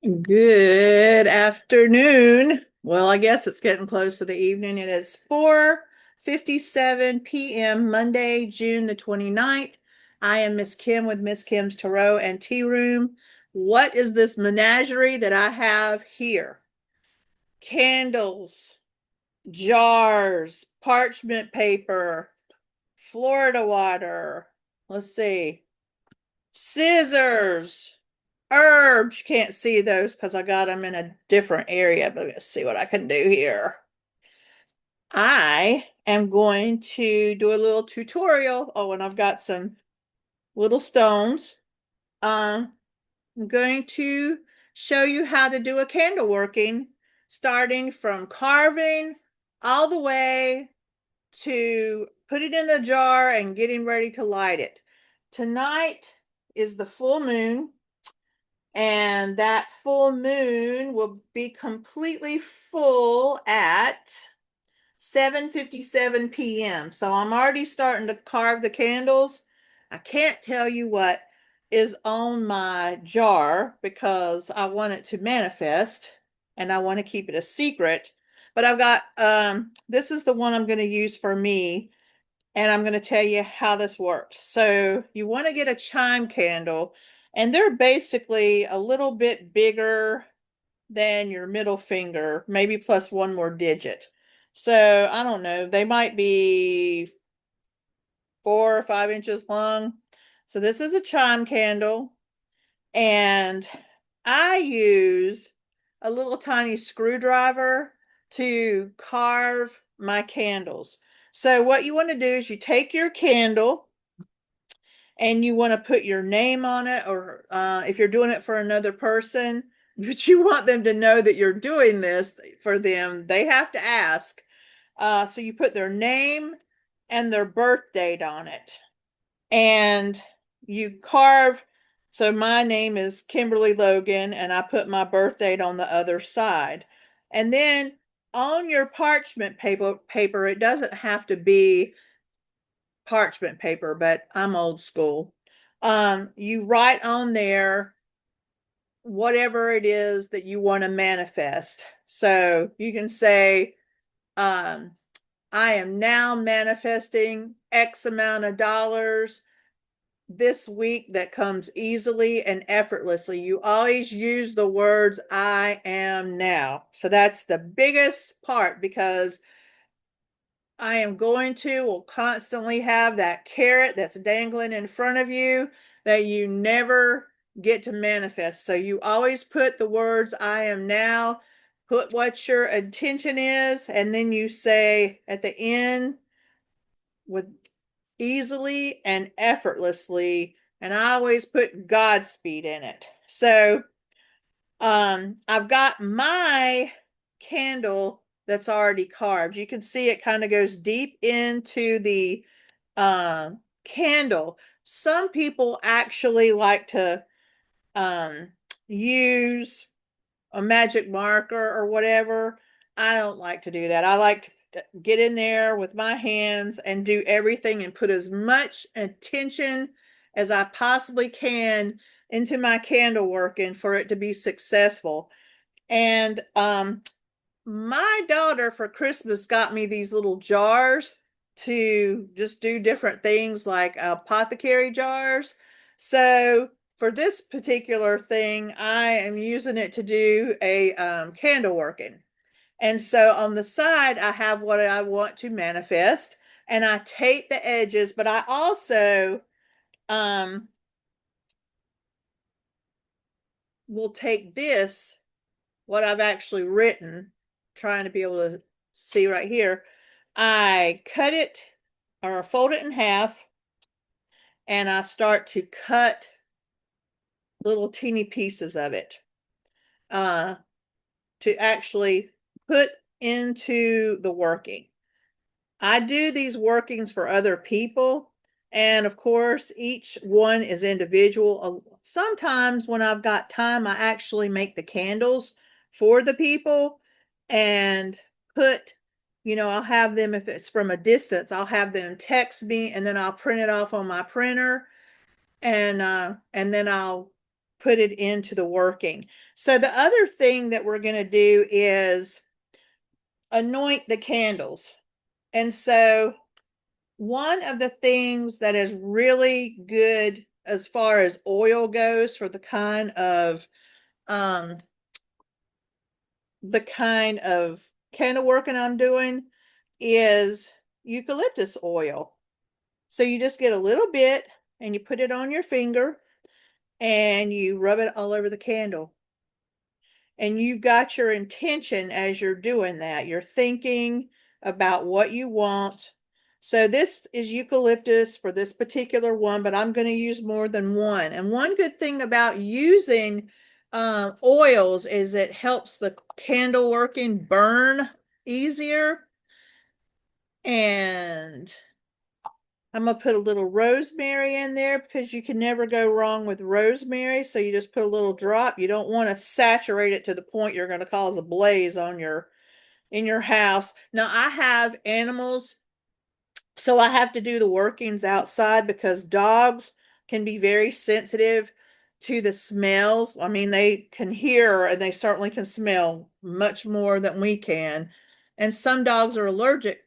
Good afternoon. Well, I guess it's getting close to the evening. It is 4:57 p.m. Monday, June the 29th. I am Miss Kim with Miss Kim's Tarot and Tea Room. What is this menagerie that I have here? Candles, jars, parchment paper, Florida water. Let's see. Scissors, herbs. You can't see those because I got them in a different area, but let's see what I can do here. I am going to do a little tutorial. Oh, and I've got some little stones. I'm going to show you how to do a candle working, starting from carving all the way to put it in the jar and getting ready to light it. Tonight is the full moon, and that full moon will be completely full at 7:57 p.m. So I'm already starting to carve the candles. I can't tell you what is on my jar because I want it to manifest and I want to keep it a secret. But I've got this is the one I'm going to use for me, and I'm going to tell you how this works. So you want to get a chime candle, and they're basically a little bit bigger than your middle finger, maybe plus one more digit. So I don't know, they might be 4 or 5 inches long. So this is a chime candle, and I use a little tiny screwdriver to carve my candles. So what you want to do is you take your candle and you want to put your name on it, or if you're doing it for another person, but you want them to know that you're doing this for them, they have to ask. So you put their name and their birth date on it, and you carve. So my name is Kimberly Logan, and I put my birth date on the other side. And then on your parchment paper, it doesn't have to be parchment paper, but I'm old school. You write on there whatever it is that you want to manifest. So you can say, um, I am now manifesting X amount of dollars this week that comes easily and effortlessly. You always use the words I am now. So that's the biggest part, because I am going to will constantly have that carrot that's dangling in front of you that you never get to manifest. So you always put the words I am now, put what your intention is, and then you say at the end with easily and effortlessly, and I always put Godspeed in it. So I've got my candle that's already carved. You can see it kind of goes deep into the candle. Some people actually like to um, use a magic marker or whatever. I don't like to do that. I like to get in there with my hands and do everything and put as much attention as I possibly can into my candle working for it to be successful. And my daughter for Christmas got me these little jars to just do different things, like apothecary jars. So for this particular thing, I am using it to do a candle working. And so on the side, I have what I want to manifest, and I tape the edges, but I also um, will take this, what I've actually written, trying to be able to see right here. I cut it or fold it in half, and I start to cut little teeny pieces of it uh, to actually put into the working. I do these workings for other people, and of course, each one is individual. Sometimes, when I've got time, I actually make the candles for the people and put, I'll have them, if it's from a distance, I'll have them text me, and then I'll print it off on my printer, and then I'll put it into the working. So the other thing that we're going to do is anoint the candles. And so one of the things that is really good as far as oil goes for um the kind of candle working I'm doing is eucalyptus oil. So you just get a little bit and you put it on your finger and you rub it all over the candle. And you've got your intention as you're doing that. You're thinking about what you want. So this is eucalyptus for this particular one, but I'm going to use more than one. And one good thing about using oils is it helps the candle working burn easier. And I'm going to put a little rosemary in there because you can never go wrong with rosemary. So you just put a little drop. You don't want to saturate it to the point you're going to cause a blaze on in your house. Now I have animals, so I have to do the workings outside because dogs can be very sensitive to the smells. I mean, they can hear and they certainly can smell much more than we can. And some dogs are allergic.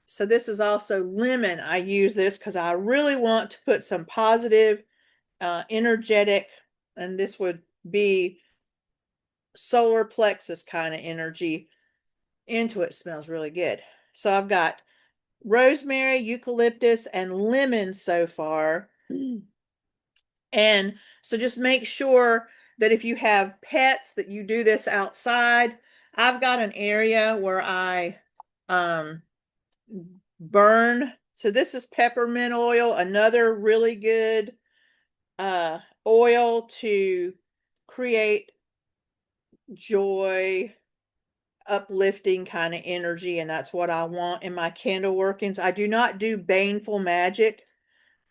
So this is also lemon. I use this because I really want to put some positive, energetic, and this would be solar plexus kind of energy into it. Smells really good. So I've got rosemary, eucalyptus, and lemon so far. And so just make sure that if you have pets that you do this outside. I've got an area where I um burn. So this is peppermint oil, another really good oil to create joy, uplifting kind of energy, and that's what I want in my candle workings. I do not do baneful magic.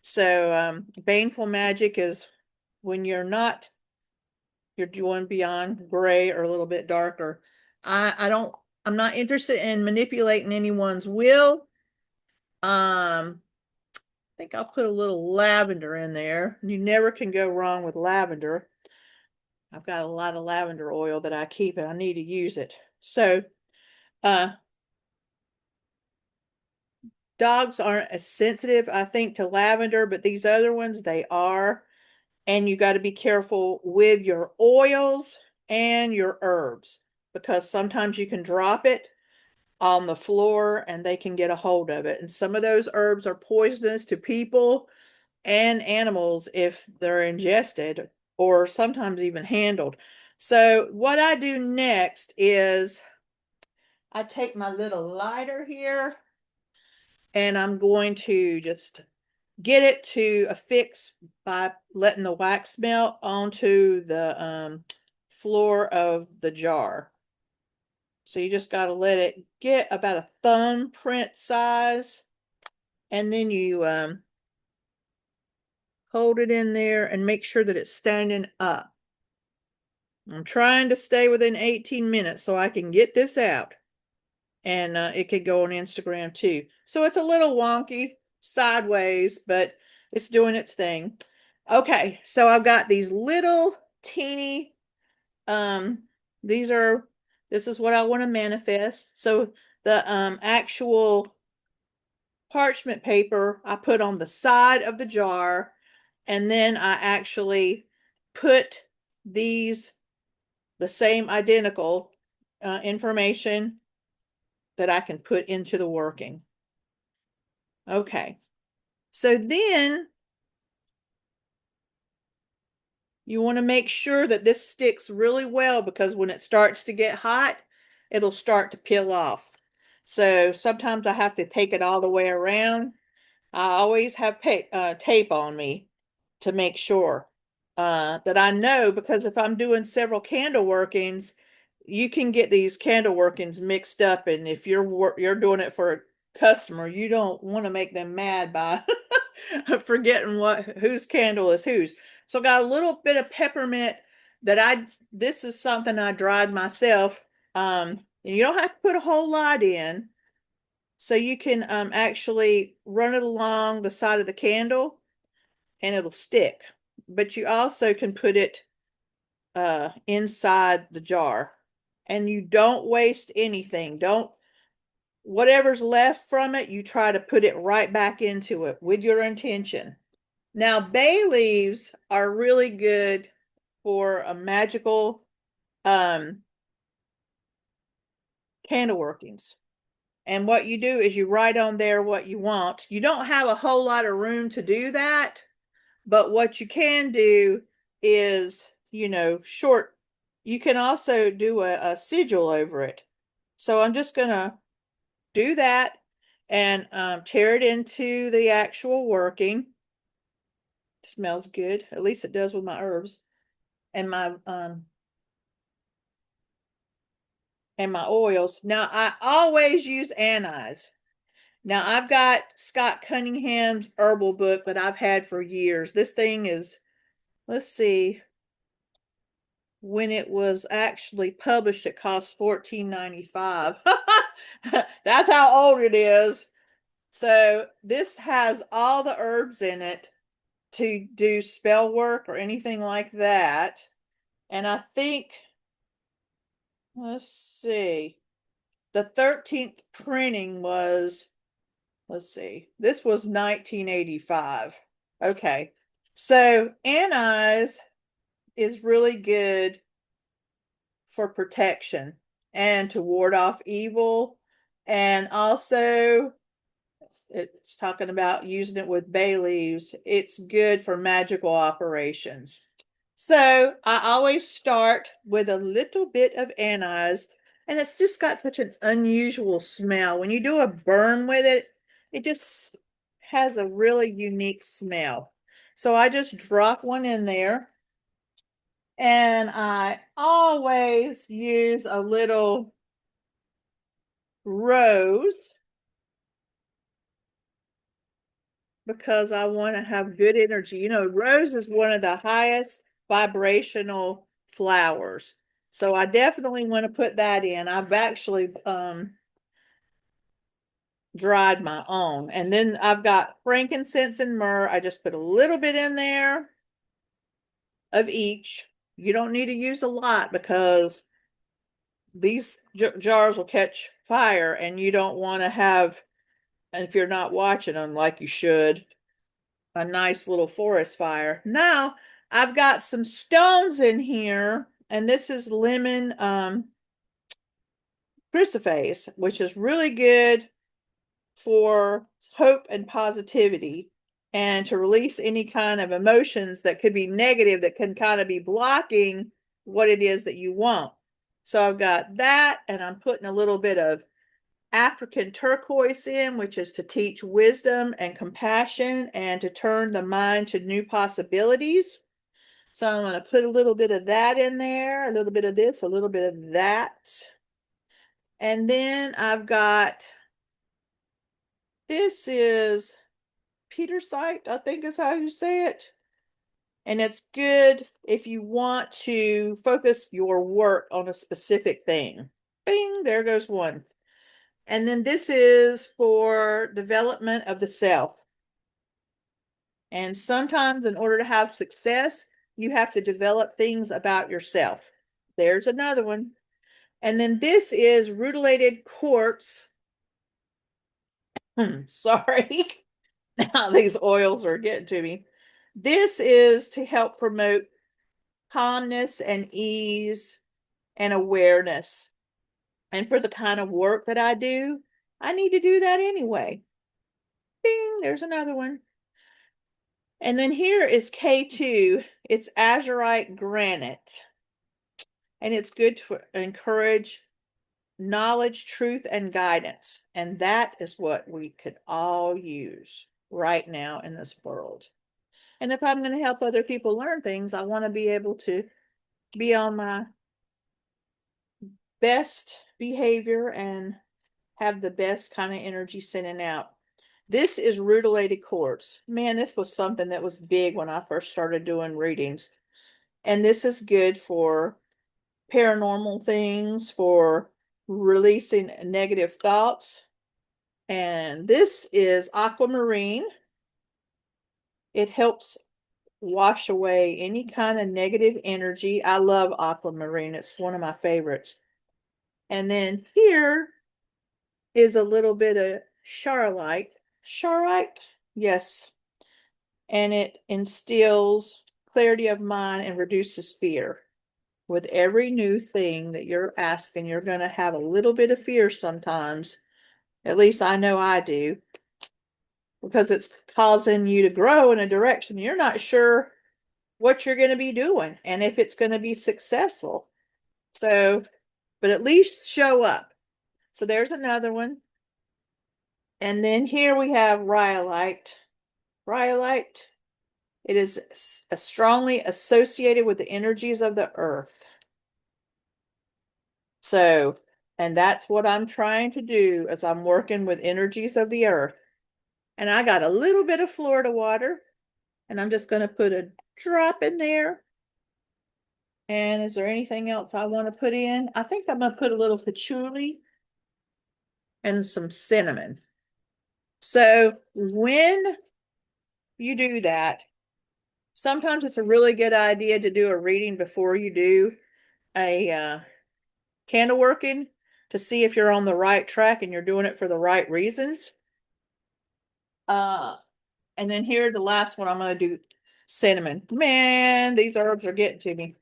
So baneful magic is when you're doing beyond gray or a little bit darker. I'm not interested in manipulating anyone's will. I think I'll put a little lavender in there. You never can go wrong with lavender. I've got a lot of lavender oil that I keep and I need to use it. So uh dogs aren't as sensitive, I think, to lavender, but these other ones, they are. And you got to be careful with your oils and your herbs because sometimes you can drop it on the floor and they can get a hold of it. And some of those herbs are poisonous to people and animals if they're ingested or sometimes even handled. So what I do next is I take my little lighter here and I'm going to just get it to a fix by letting the wax melt onto the floor of the jar. So you just got to let it get about a thumbprint size, and then you hold it in there and make sure that it's standing up. I'm trying to stay within 18 minutes so I can get this out. And it could go on Instagram too. So it's a little wonky sideways, but it's doing its thing. Okay, so I've got these little teeny, um, these are, this is what I want to manifest. So the actual parchment paper I put on the side of the jar, and then I actually put these, the same identical information that I can put into the working. Okay, so then you want to make sure that this sticks really well because when it starts to get hot, it'll start to peel off. So sometimes I have to take it all the way around. I always have tape on me to make sure that I know, because if I'm doing several candle workings, you can get these candle workings mixed up, and if you're doing it for a customer, you don't want to make them mad by forgetting whose candle is whose. So I got a little bit of peppermint this is something I dried myself. And you don't have to put a whole lot in. So you can actually run it along the side of the candle and it'll stick. But you also can put it inside the jar. And you don't waste anything. Don't, whatever's left from it, you try to put it right back into it with your intention. Now, bay leaves are really good for a magical candle workings. And what you do is you write on there what you want. You don't have a whole lot of room to do that, but what you can do is, short. You can also do a sigil over it. So I'm just going to do that and tear it into the actual working. It smells good. At least it does with my herbs and my oils. Now I always use anise. Now I've got Scott Cunningham's herbal book that I've had for years. This thing is, let's see, when it was actually published, it cost $14.95. That's how old it is. So this has all the herbs in it to do spell work or anything like that. And I think, let's see, the 13th printing was, let's see, this was 1985. Okay. So anise is really good for protection and to ward off evil. And also, it's talking about using it with bay leaves. It's good for magical operations. So I always start with a little bit of anise, and it's just got such an unusual smell. When you do a burn with it, it just has a really unique smell. So I just drop one in there, and I always use a little rose because I want to have good energy. Rose is one of the highest vibrational flowers. So I definitely want to put that in. I've actually dried my own. And then I've got frankincense and myrrh. I just put a little bit in there of each. You don't need to use a lot because these jars will catch fire and you don't want to have, and if you're not watching them like you should, a nice little forest fire. Now I've got some stones in here, and this is lemon chrysoprase, which is really good for hope and positivity and to release any kind of emotions that could be negative that can kind of be blocking what it is that you want. So I've got that, and I'm putting a little bit of African turquoise in, which is to teach wisdom and compassion and to turn the mind to new possibilities. So I'm going to put a little bit of that in there, a little bit of this, a little bit of that. And then I've got, this is Petersite, I think is how you say it. And it's good if you want to focus your work on a specific thing. Bing, there goes one. And then this is for development of the self. And sometimes in order to have success, you have to develop things about yourself. There's another one. And then this is rutilated quartz. Sorry. Now these oils are getting to me. This is to help promote calmness and ease and awareness. And for the kind of work that I do, I need to do that anyway. Bing, there's another one. And then here is K2. It's azurite granite. And it's good to encourage knowledge, truth, and guidance. And that is what we could all use right now in this world. And if I'm going to help other people learn things, I want to be able to be on my best behavior and have the best kind of energy sending out. This is rutilated quartz. Man, this was something that was big when I first started doing readings. And this is good for paranormal things, for releasing negative thoughts. And this is aquamarine. It helps wash away any kind of negative energy. I love aquamarine. It's one of my favorites. And then here is a little bit of charlite. Charlite? Yes. And it instills clarity of mind and reduces fear. With every new thing that you're asking, you're going to have a little bit of fear sometimes. At least I know I do, because it's causing you to grow in a direction you're not sure what you're going to be doing and if it's going to be successful. So, but at least show up. So there's another one. And then here we have rhyolite. Rhyolite, it is strongly associated with the energies of the earth. So, and that's what I'm trying to do as I'm working with energies of the earth. And I got a little bit of Florida water, and I'm just going to put a drop in there. And is there anything else I want to put in? I think I'm going to put a little patchouli and some cinnamon. So when you do that, sometimes it's a really good idea to do a reading before you do a candle working, to see if you're on the right track and you're doing it for the right reasons. And then here, the last one, I'm going to do cinnamon. Man, these herbs are getting to me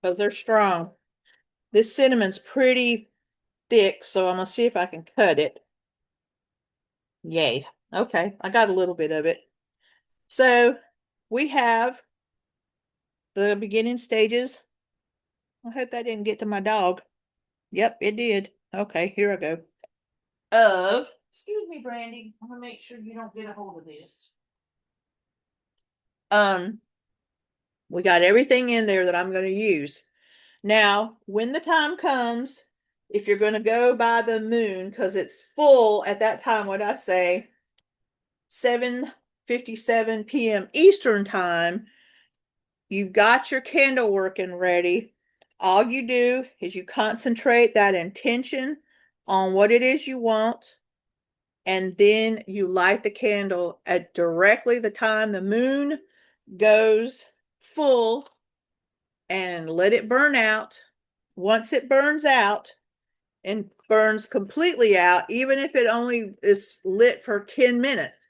because they're strong. This cinnamon's pretty thick, so I'm going to see if I can cut it. Yay. Okay, I got a little bit of it. So we have the beginning stages. I hope that didn't get to my dog. Yep, it did. Okay, here I go. Excuse me, Brandy. I'm gonna make sure you don't get a hold of this. We got everything in there that I'm going to use. Now, when the time comes, if you're going to go by the moon, because it's full at that time, what I say, 7:57 p.m. Eastern time, you've got your candle working ready. All you do is you concentrate that intention on what it is you want, and then you light the candle at directly the time the moon goes full and let it burn out. Once it burns out and burns completely out, even if it only is lit for 10 minutes,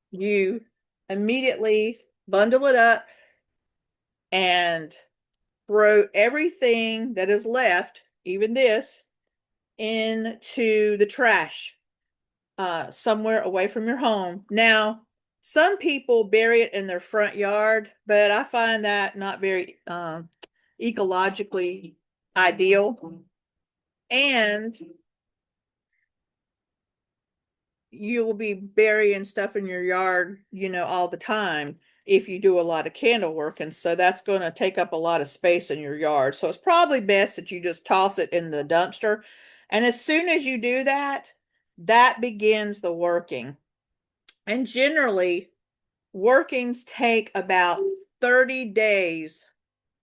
you immediately bundle it up and throw everything that is left, even this, into the trash somewhere away from your home. Now, some people bury it in their front yard, but I find that not very ecologically ideal. And you will be burying stuff in your yard, all the time if you do a lot of candle work. And so that's going to take up a lot of space in your yard. So it's probably best that you just toss it in the dumpster. And as soon as you do that, that begins the working. And generally, workings take about 30 days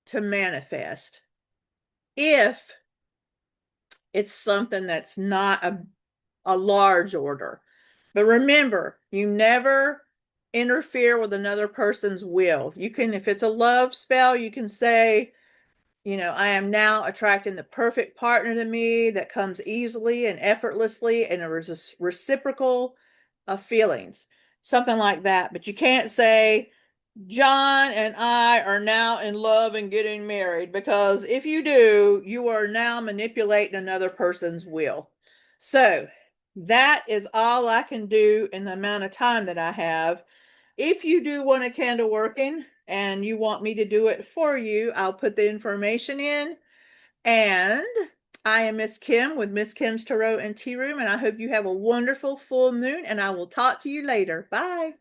to manifest if it's something that's not a large order. But remember, you never interfere with another person's will. You can, if it's a love spell, you can say, I am now attracting the perfect partner to me that comes easily and effortlessly, and there is a reciprocal of feelings, something like that. But you can't say, John and I are now in love and getting married, because if you do, you are now manipulating another person's will. So that is all I can do in the amount of time that I have. If you do want a candle working and you want me to do it for you, I'll put the information in. And I am Miss Kim with Miss Kim's Tarot and Tea Room, and I hope you have a wonderful full moon, and I will talk to you later. Bye.